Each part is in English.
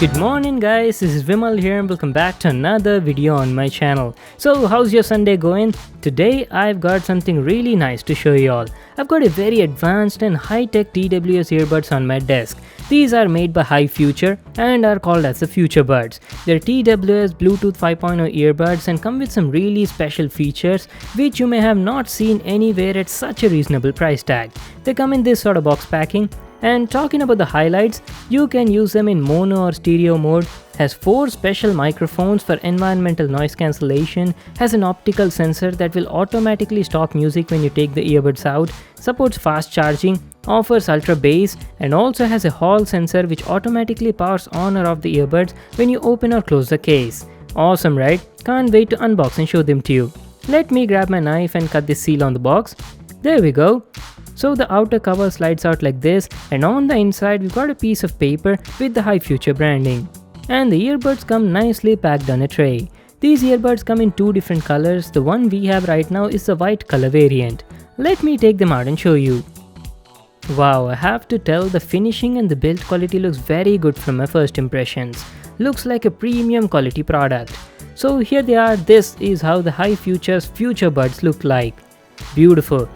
Good morning guys, this is Vimal here and welcome back to another video on my channel. So how's your Sunday going? Today I've got something really nice to show you all. I've got a very advanced and high-tech TWS earbuds on my desk. These are made by HiFuture and are called as the Future Buds. They're TWS Bluetooth 5.0 earbuds and come with some really special features which you may have not seen anywhere at such a reasonable price tag. They come in this sort of box packing. And talking about the highlights, you can use them in mono or stereo mode, has 4 special microphones for environmental noise cancellation, has an optical sensor that will automatically stop music when you take the earbuds out, supports fast charging, offers ultra bass, and also has a hall sensor which automatically powers on or off the earbuds when you open or close the case. Awesome, right? Can't wait to unbox and show them to you. Let me grab my knife and cut the seal on the box. There we go. So the outer cover slides out like this, and on the inside we've got a piece of paper with the HiFuture branding. And the earbuds come nicely packed on a tray. These earbuds come in 2 different colors. The one we have right now is the white color variant. Let me take them out and show you. Wow, I have to tell, the finishing and the build quality looks very good from my first impressions. Looks like a premium quality product. So here they are. This is how the HiFuture's Future Buds look like. Beautiful.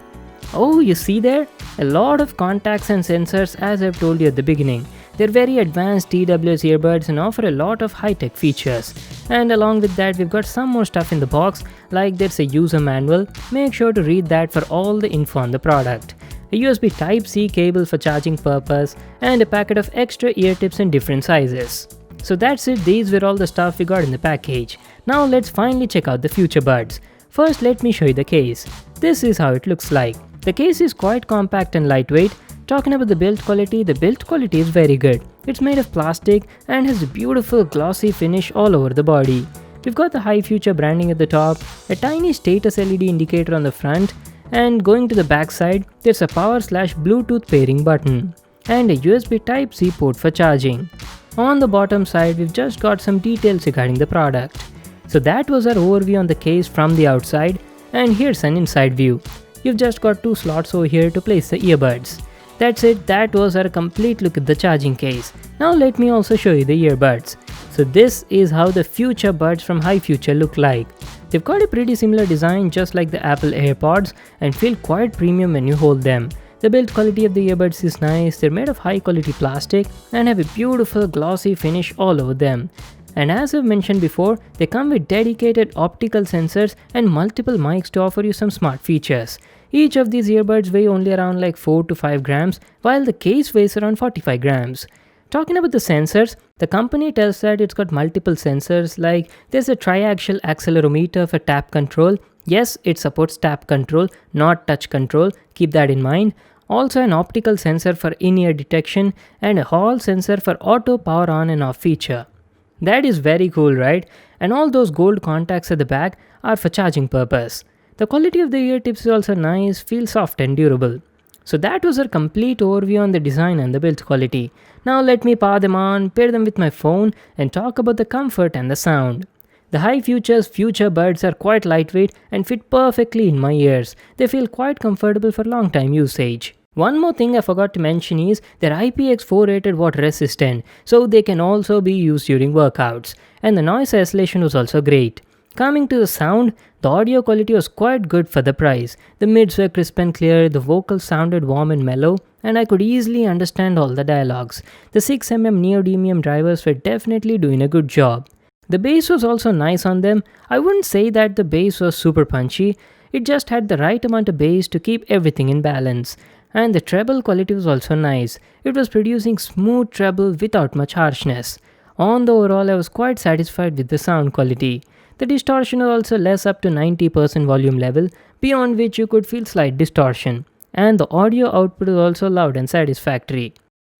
Oh, you see there? A lot of contacts and sensors, as I've told you at the beginning. They're very advanced TWS earbuds and offer a lot of high-tech features. And along with that, we've got some more stuff in the box, like there's a user manual. Make sure to read that for all the info on the product. A USB Type-C cable for charging purpose, and a packet of extra ear tips in different sizes. So that's it, these were all the stuff we got in the package. Now let's finally check out the Future Buds. First, let me show you the case. This is how it looks like. The case is quite compact and lightweight. Talking about the build quality is very good. It's made of plastic and has a beautiful glossy finish all over the body. We've got the HiFuture branding at the top, a tiny status LED indicator on the front, and going to the back side, there's a power/Bluetooth pairing button, and a USB Type-C port for charging. On the bottom side, we've just got some details regarding the product. So that was our overview on the case from the outside, and here's an inside view. You've just got 2 slots over here to place the earbuds. That's it, that was our complete look at the charging case. Now let me also show you the earbuds. So this is how the Future Buds from HiFuture look like. They've got a pretty similar design just like the Apple AirPods and feel quite premium when you hold them. The build quality of the earbuds is nice, they're made of high quality plastic and have a beautiful glossy finish all over them. And as I've mentioned before, they come with dedicated optical sensors and multiple mics to offer you some smart features. Each of these earbuds weigh only around like 4 to 5 grams, while the case weighs around 45 grams. Talking about the sensors, the company tells that it's got multiple sensors, like there's a triaxial accelerometer for tap control. Yes, it supports tap control, not touch control, keep that in mind. Also an optical sensor for in-ear detection and a hall sensor for auto power on and off feature. That is very cool, right? And all those gold contacts at the back are for charging purpose. The quality of the ear tips is also nice, feels soft and durable. So that was our complete overview on the design and the build quality. Now let me power them on, pair them with my phone and talk about the comfort and the sound. The HiFuture's Future Buds are quite lightweight and fit perfectly in my ears. They feel quite comfortable for long time usage. One more thing I forgot to mention is they're IPX4 rated water resistant, so they can also be used during workouts. And the noise isolation was also great. Coming to the sound, the audio quality was quite good for the price. The mids were crisp and clear, the vocals sounded warm and mellow, and I could easily understand all the dialogues. The 6mm neodymium drivers were definitely doing a good job. The bass was also nice on them. I wouldn't say that the bass was super punchy, it just had the right amount of bass to keep everything in balance. And the treble quality was also nice. It was producing smooth treble without much harshness. On the overall, I was quite satisfied with the sound quality. The distortion was also less, up to 90% volume level, beyond which you could feel slight distortion. And the audio output was also loud and satisfactory.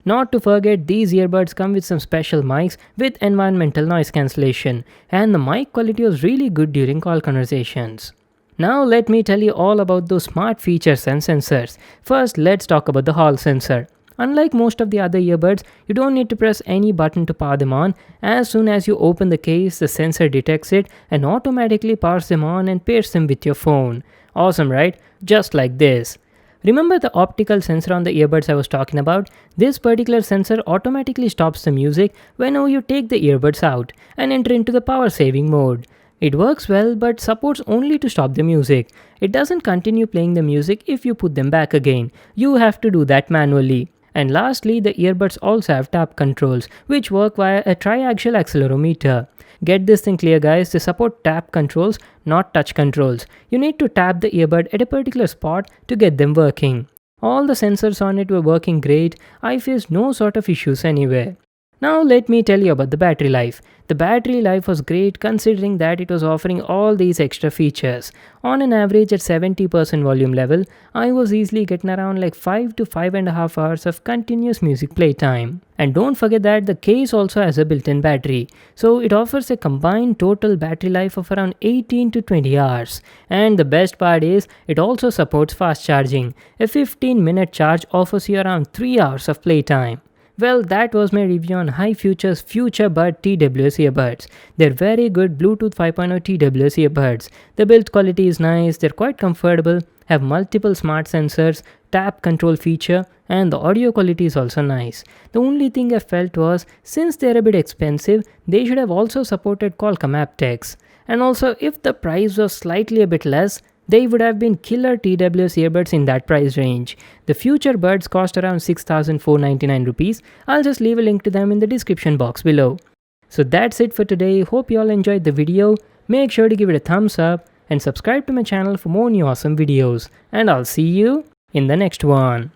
Not to forget, these earbuds come with some special mics with environmental noise cancellation, and the mic quality was really good during call conversations. Now let me tell you all about those smart features and sensors. First, let's talk about the hall sensor. Unlike most of the other earbuds, you don't need to press any button to power them on. As soon as you open the case, the sensor detects it and automatically powers them on and pairs them with your phone. Awesome, right? Just like this. Remember the optical sensor on the earbuds I was talking about? This particular sensor automatically stops the music whenever you take the earbuds out and enter into the power saving mode. It works well but supports only to stop the music. It doesn't continue playing the music if you put them back again. You have to do that manually. And lastly, the earbuds also have tap controls, which work via a triaxial accelerometer. Get this thing clear guys, they support tap controls, not touch controls. You need to tap the earbud at a particular spot to get them working. All the sensors on it were working great, I faced no sort of issues anywhere. Now let me tell you about the battery life. The battery life was great considering that it was offering all these extra features. On an average at 70% volume level, I was easily getting around like 5 to 5.5 hours of continuous music playtime. And don't forget that the case also has a built-in battery. So it offers a combined total battery life of around 18 to 20 hours. And the best part is, it also supports fast charging. A 15-minute charge offers you around 3 hours of playtime. Well, that was my review on HiFuture's FutureBud TWS earbuds. They're very good Bluetooth 5.0 TWS earbuds. The build quality is nice, they're quite comfortable, have multiple smart sensors, tap control feature, and the audio quality is also nice. The only thing I felt was, since they're a bit expensive, they should have also supported Qualcomm aptX. And also, if the price was slightly a bit less, they would have been killer TWS earbuds in that price range. The Future Buds cost around 6,499 rupees. I'll just leave a link to them in the description box below. So that's it for today. Hope you all enjoyed the video. Make sure to give it a thumbs up and subscribe to my channel for more new awesome videos. And I'll see you in the next one.